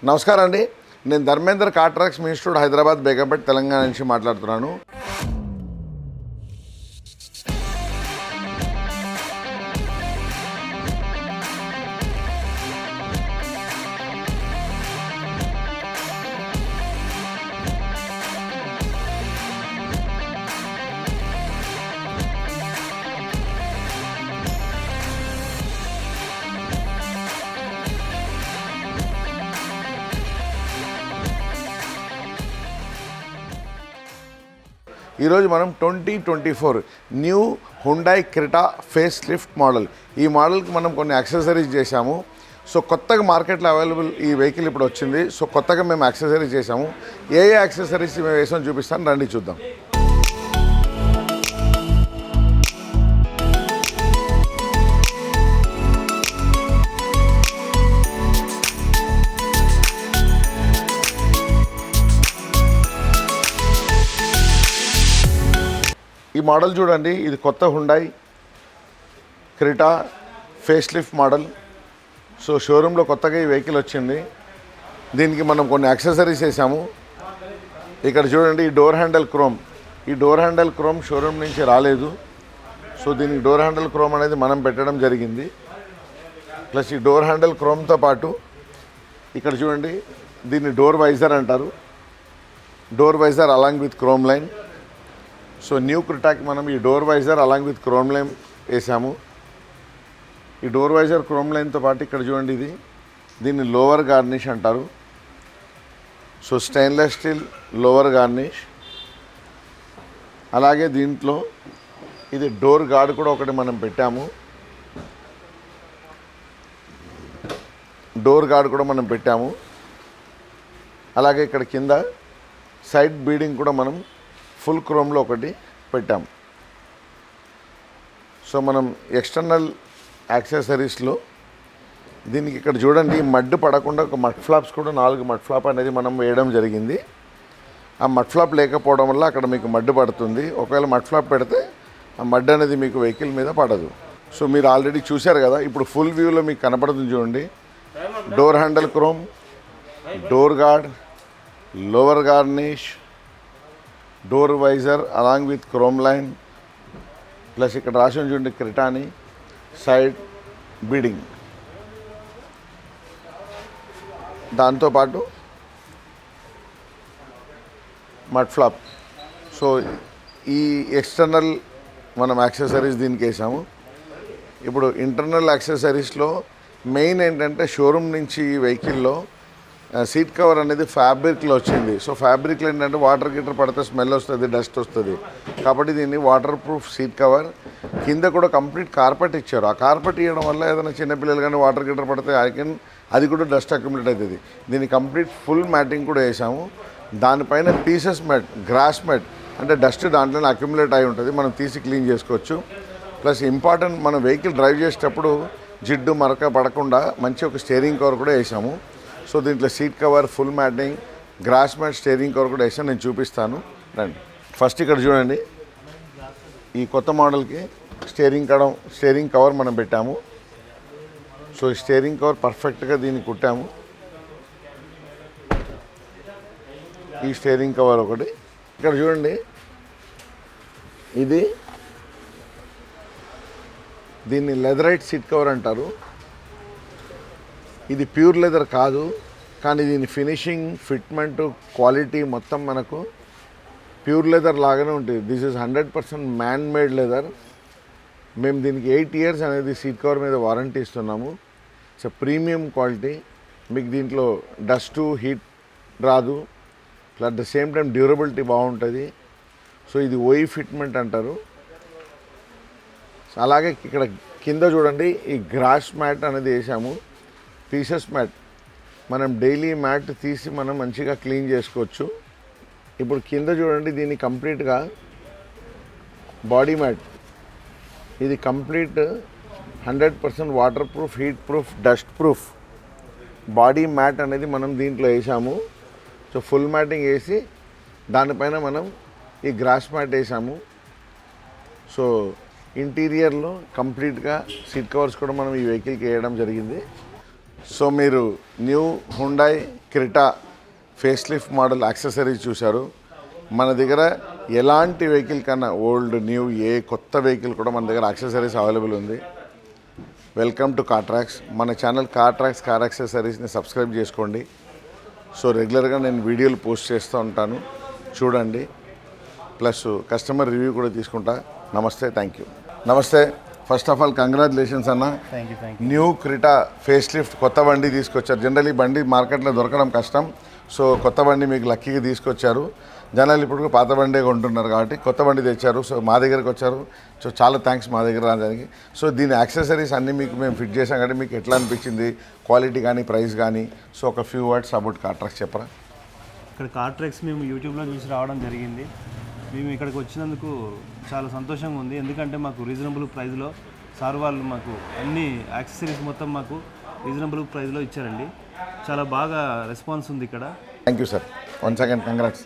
నమస్కారం అండి. నేను Dharmender car trucks institute Hyderabad Begumpet Telangana నుంచి మాట్లాడుతున్నాను. ఈరోజు మనం 2024 new Hyundai Creta face lift model, ఈ మోడల్కి మనం కొన్ని యాక్సెసరీస్ చేశాము. సో కొత్తగా మార్కెట్లో అవైలబుల్ ఈ వెహికల్ ఇప్పుడు వచ్చింది. సో కొత్తగా మేము యాక్సెసరీస్ చేశాము. ఏ యాక్సెసరీస్ మేము వేసామని చూపిస్తాను, రండి చూద్దాం. ఈ మోడల్ చూడండి, ఇది కొత్త Hyundai Creta face lift model. So షోరూంలో కొత్తగా ఈ వెహికల్ వచ్చింది. దీనికి మనం కొన్ని యాక్సెసరీస్ వేసాము. ఇక్కడ చూడండి, ఈ డోర్ హ్యాండిల్ క్రోమ్ షోరూమ్ నుంచి రాలేదు. సో దీనికి డోర్ హ్యాండిల్ క్రోమ్ అనేది మనం పెట్టడం జరిగింది. ప్లస్ ఈ డోర్ హ్యాండిల్ క్రోమ్తో పాటు ఇక్కడ చూడండి, దీన్ని డోర్ వైజర్ అంటారు. Door visor along with chrome line. So new క్రెటాకి మనం ఈ door visor along with chrome line వేసాము. ఈ డోర్ వైజర్ క్రోమ్ లైన్తో పాటు ఇక్కడ చూడండి, దీన్ని లోవర్ గార్నిష్ అంటారు. So stainless steel lower garnish. అలాగే దీంట్లో ఇది డోర్ గార్డ్ కూడా ఒకటి మనం పెట్టాము. అలాగే ఇక్కడ కింద సైడ్ బీడింగ్ కూడా మనం ఫుల్ క్రోమ్లో ఒకటి పెట్టాము. సో మనం ఎక్స్టర్నల్ యాక్సెసరీస్లో దీనికి ఇక్కడ చూడండి, మడ్డు పడకుండా ఒక మడ్ ఫ్లాప్స్ కూడా 4 మడ్ ఫ్లాప్ అనేది మనం వేయడం జరిగింది. ఆ మడ్ ఫ్లాప్ లేకపోవడం వల్ల అక్కడ మీకు మడ్డు పడుతుంది. ఒకవేళ మడ్ ఫ్లాప్ పెడితే ఆ మడ్ అనేది మీకు వెహికల్ మీద పడదు. సో మీరు ఆల్రెడీ చూశారు కదా, ఇప్పుడు ఫుల్ వ్యూలో మీకు కనపడుతుంది చూడండి. Door handle chrome, door guard, lower garnish, door visor along with chrome line, plus ఇక్కడ రాసి చూడండి క్రెటాని, సైడ్ బీడింగ్. దాంతోపాటు మడ్ ఫ్లాప్. సో ఈ ఎక్స్టర్నల్ మనం యాక్సెసరీస్ దీనికి వేసాము. ఇప్పుడు ఇంటర్నల్ యాక్సెసరీస్లో మెయిన్ ఏంటంటే, షోరూమ్ నుంచి ఈ వెహికల్లో సీట్ కవర్ అనేది ఫ్యాబ్రిక్లో వచ్చింది. సో ఫ్యాబ్రిక్లో ఏంటంటే వాటర్ గీటర్ పడితే స్మెల్ వస్తుంది, డస్ట్ వస్తుంది. కాబట్టి దీన్ని వాటర్ ప్రూఫ్ సీట్ కవర్. కింద కూడా కంప్లీట్ కార్పెట్ ఇచ్చారు. ఆ కార్పెట్ ఇవ్వడం వల్ల ఏదైనా చిన్నపిల్లలు కానీ వాటర్ గీటర్ పడితే అది కూడా డస్ట్ అక్యుములేట్ అవుతుంది. దీన్ని కంప్లీట్ ఫుల్ మ్యాటింగ్ కూడా వేసాము. దానిపైన పీసెస్ మ్యాట్, గ్రాస్ మ్యాట్, అంటే డస్ట్ దాంట్లోనే అక్యుములేట్ అయి ఉంటుంది, మనం తీసి క్లీన్ చేసుకోవచ్చు. ప్లస్ ఇంపార్టెంట్, మనం వెహికల్ డ్రైవ్ చేసేటప్పుడు జిడ్డు మరక పడకుండా మంచి ఒక స్టీరింగ్ కవర్ కూడా వేసాము. సో దీంట్లో seat cover, full matting, grass mat, steering cover కూడా వేసాను. నేను చూపిస్తాను రండి. ఫస్ట్ ఇక్కడ చూడండి, ఈ కొత్త మోడల్కి స్టీరింగ్ కవర్ మనం పెట్టాము. సో ఈ స్టీరింగ్ కవర్ పర్ఫెక్ట్గా దీన్ని కుట్టాము. ఈ స్టీరింగ్ కవర్ ఒకటి ఇక్కడ చూడండి, దీన్ని లెదరైట్ సీట్ కవర్ అంటారు. ఇది ప్యూర్ లెదర్ కాదు, కానీ దీని ఫినిషింగ్, ఫిట్మెంట్, క్వాలిటీ మొత్తం మనకు ప్యూర్ లెదర్ లాగానే ఉంటుంది. This is 100% man made leather. మేము దీనికి 8 years అనేది సీట్ కవర్ మీద వారంటీ ఇస్తున్నాము. It's premium quality. మీకు దీంట్లో డస్ట్, హీట్ రాదు. At the same time durability బాగుంటుంది. సో ఇది ఓయి ఫిట్మెంట్ అంటారు. అలాగే ఇక్కడ కింద చూడండి, ఈ గ్రాస్ మ్యాట్ అనేది వేసాము. పీసెస్ మ్యాట్, మనం డైలీ మ్యాట్ తీసి మనం మంచిగా క్లీన్ చేసుకోవచ్చు. ఇప్పుడు కింద చూడండి, దీన్ని కంప్లీట్గా బాడీ మ్యాట్, ఇది complete 100% water proof, heat proof, dust proof body mat అనేది మనం దీంట్లో వేసాము. సో ఫుల్ మ్యాటింగ్ వేసి దానిపైన మనం ఈ గ్రాస్ మ్యాట్ వేసాము. సో ఇంటీరియర్లో కంప్లీట్గా సీట్ కవర్స్ కూడా మనం ఈ వెహికల్కి వేయడం జరిగింది. సో మీరు new Hyundai Creta face lift model accessories చూశారు. మన దగ్గర ఎలాంటి వెహికల్ కన్నా ఓల్డ్ న్యూ ఏ కొత్త వెహికల్ కూడా మన దగ్గర యాక్సెసరీస్ అవైలబుల్ ఉంది. Welcome to Cartrax. మన ఛానల్ కార్ట్రాక్స్ కార్ యాక్సెసరీస్ని సబ్స్క్రైబ్ చేసుకోండి. సో రెగ్యులర్గా నేను వీడియోలు పోస్ట్ చేస్తూ ఉంటాను, చూడండి. ప్లస్ కస్టమర్ రివ్యూ కూడా తీసుకుంటా. నమస్తే, థ్యాంక్ యూ. నమస్తే. ఫస్ట్ ఆఫ్ ఆల్ కంగ్రాచులేషన్స్ అన్న. న్యూ క్రిటా ఫేస్ లిఫ్ట్ కొత్త బండి తీసుకొచ్చారు. జనరల్లీ బండి మార్కెట్లో దొరకడం కష్టం. సో కొత్త బండి మీకు లక్కీగా తీసుకొచ్చారు. జనాలు ఇప్పుడు పాత బండే కొంటున్నారు కాబట్టి కొత్త బండి తెచ్చారు. సో మా దగ్గరికి వచ్చారు. సో చాలా థ్యాంక్స్ మా దగ్గర రావడానికి. సో దీని యాక్సెసరీస్ అన్నీ మీకు మేము ఫిట్ చేసాం కాబట్టి మీకు ఎట్లా అనిపించింది, క్వాలిటీ కానీ ప్రైస్ కానీ. సో ఒక ఫ్యూ వర్డ్స్ అబౌట్ కార్ట్రాక్స్ చెప్పరా. ఇక్కడ కార్ట్రాక్స్ మేము యూట్యూబ్లో చూసి రావడం జరిగింది. మేము ఇక్కడికి వచ్చినందుకు చాలా సంతోషంగా ఉంది. ఎందుకంటే మాకు రీజనబుల్ ప్రైస్లో సార్ వాళ్ళు మాకు అన్ని యాక్సెసరీస్ మొత్తం మాకు రీజనబుల్ ప్రైస్లో ఇచ్చారండి. చాలా బాగా రెస్పాన్స్ ఉంది ఇక్కడ. Thank you sir. Once again congrats.